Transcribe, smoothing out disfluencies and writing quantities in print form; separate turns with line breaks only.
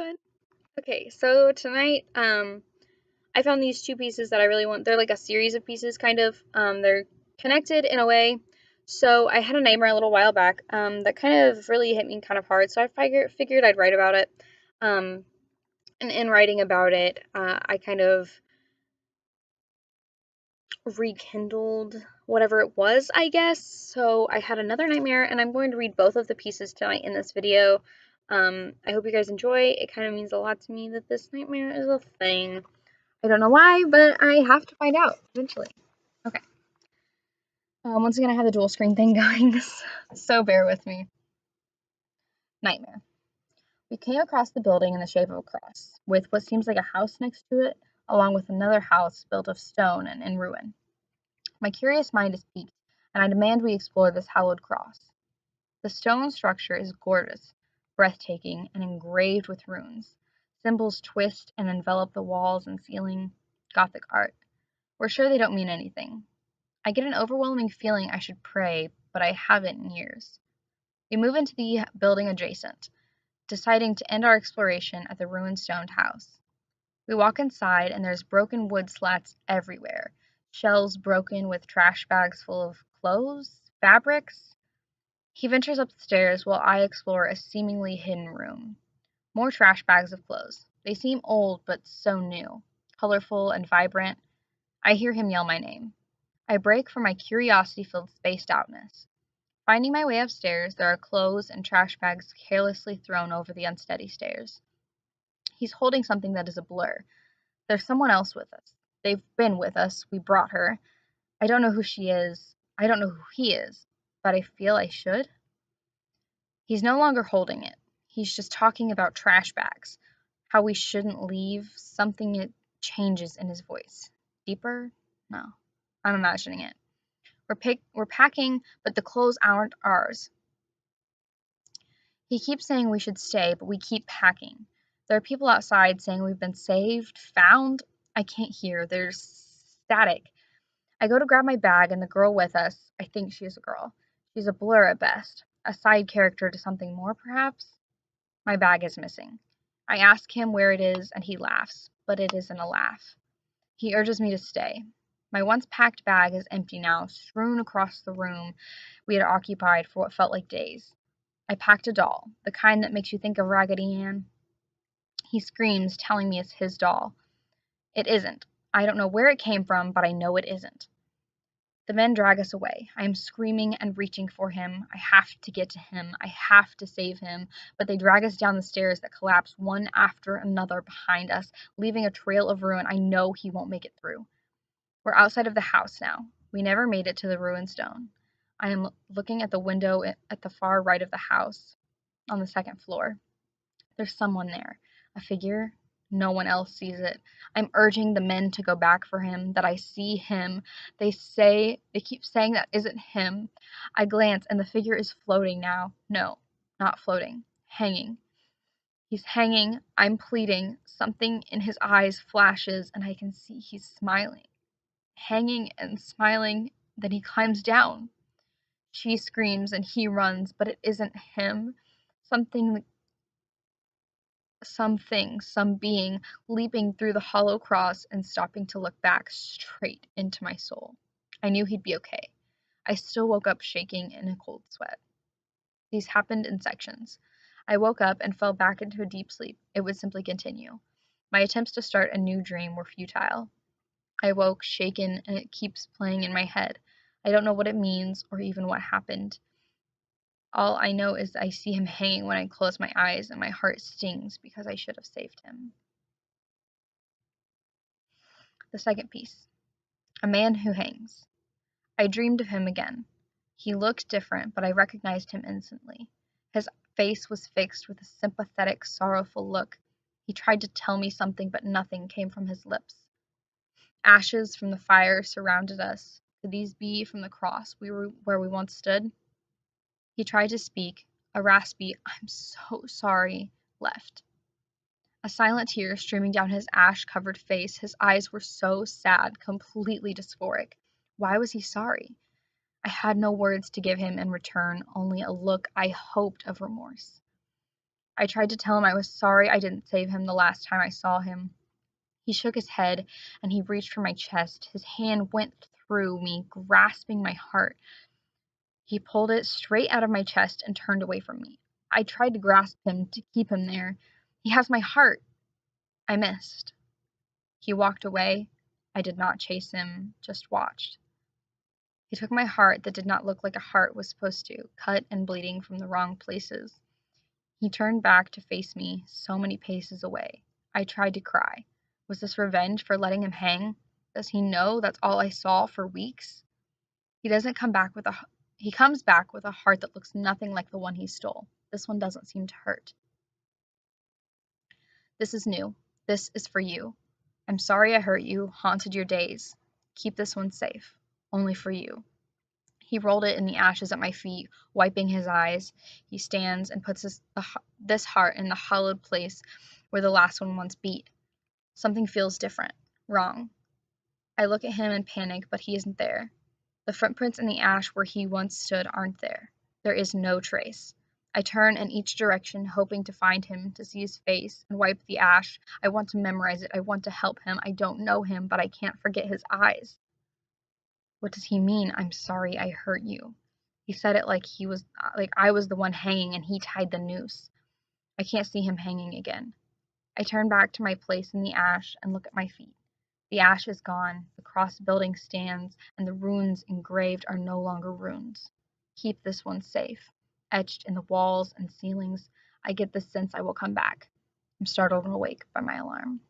fun. Okay, so tonight, I found these two pieces that I really want. They're like a series of pieces, kind of. They're connected in a way. So I had a nightmare a little while back, that kind of really hit me kind of hard. So I figured I'd write about it. Um, and in writing about it, I kind of rekindled whatever it was, I guess. So I had another nightmare, and I'm going to read both of the pieces tonight in this video. I hope you guys enjoy. It kind of means a lot to me that this nightmare is a thing. I don't know why, but I have to find out eventually. Okay. Once again, I have the dual screen thing going, so bear with me. Nightmare. We came across the building in the shape of a cross, with what seems like a house next to it, along with another house built of stone and in ruin. My curious mind is piqued, and I demand we explore this hallowed cross. The stone structure is gorgeous, breathtaking, and engraved with runes. Symbols twist and envelop the walls and ceiling. Gothic art. We're sure they don't mean anything. I get an overwhelming feeling I should pray, but I haven't in years. We move into the building adjacent, deciding to end our exploration at the ruined stone house. We walk inside, and there's broken wood slats everywhere, shelves broken with trash bags full of clothes, fabrics. He ventures up the stairs while I explore a seemingly hidden room. More trash bags of clothes. They seem old, but so new, colorful and vibrant. I hear him yell my name. I break from my curiosity-filled spaced outness. Finding my way upstairs, there are clothes and trash bags carelessly thrown over the unsteady stairs. He's holding something that is a blur. There's someone else with us. They've been with us. We brought her. I don't know who she is. I don't know who he is, but I feel I should. He's no longer holding it. He's just talking about trash bags, how we shouldn't leave. Something it changes in his voice. Deeper? No. I'm imagining it. We're packing, but the clothes aren't ours. He keeps saying we should stay, but we keep packing. There are people outside saying we've been saved, found. I can't hear. There's static. I go to grab my bag, and the girl with us, I think she's a girl. She's a blur at best. A side character to something more, perhaps? My bag is missing. I ask him where it is, and he laughs, but it isn't a laugh. He urges me to stay. My once packed bag is empty now, strewn across the room we had occupied for what felt like days. I packed a doll, the kind that makes you think of Raggedy Ann. He screams, telling me it's his doll. It isn't. I don't know where it came from, but I know it isn't. The men drag us away. I am screaming and reaching for him. I have to get to him. I have to save him. But they drag us down the stairs that collapse one after another behind us, leaving a trail of ruin I know he won't make it through. We're outside of the house now. We never made it to the ruined stone. I am looking at the window at the far right of the house, on the second floor. There's someone there. A figure. No one else sees it. I'm urging the men to go back for him, that I see him. They keep saying that isn't him. I glance, and the figure is floating now. No, not floating. Hanging. He's hanging. I'm pleading. Something in his eyes flashes, and I can see he's smiling. Hanging and smiling. Then he climbs down. She screams, and he runs, but it isn't him. Some being, leaping through the hollow cross and stopping to look back straight into my soul. I knew he'd be okay. I still woke up shaking in a cold sweat. These happened in sections. I woke up and fell back into a deep sleep. It would simply continue. My attempts to start a new dream were futile. I woke, shaken, and it keeps playing in my head. I don't know what it means or even what happened. All I know is I see him hanging when I close my eyes, and my heart stings because I should have saved him. The second piece. A man who hangs. I dreamed of him again. He looked different, but I recognized him instantly. His face was fixed with a sympathetic, sorrowful look. He tried to tell me something, but nothing came from his lips. Ashes from the fire surrounded us. Could these be from the cross where we once stood? He tried to speak. A raspy, "I'm so sorry," left. A silent tear streaming down his ash-covered face. His eyes were so sad, completely dysphoric. Why was he sorry? I had no words to give him in return, only a look I hoped of remorse. I tried to tell him I was sorry I didn't save him the last time I saw him. He shook his head and he reached for my chest. His hand went through me, grasping my heart. He pulled it straight out of my chest and turned away from me. I tried to grasp him to keep him there. He has my heart. I missed. He walked away. I did not chase him, just watched. He took my heart that did not look like a heart was supposed to, cut and bleeding from the wrong places. He turned back to face me, so many paces away. I tried to cry. Was this revenge for letting him hang? Does he know that's all I saw for weeks? He comes back with a heart that looks nothing like the one he stole. This one doesn't seem to hurt. This is new. This is for you. I'm sorry I hurt you, haunted your days. Keep this one safe. Only for you. He rolled it in the ashes at my feet, wiping his eyes. He stands and puts this heart in the hollowed place where the last one once beat. Something feels different, wrong. I look at him in panic, but he isn't there. The footprints in the ash where he once stood aren't there. There is no trace. I turn in each direction, hoping to find him, to see his face, and wipe the ash. I want to memorize it. I want to help him. I don't know him, but I can't forget his eyes. What does he mean, I'm sorry I hurt you? He said it like I was the one hanging and he tied the noose. I can't see him hanging again. I turn back to my place in the ash and look at my feet. The ash is gone, the cross building stands, and the runes engraved are no longer runes. Keep this one safe. Etched in the walls and ceilings, I get the sense I will come back. I'm startled and awake by my alarm.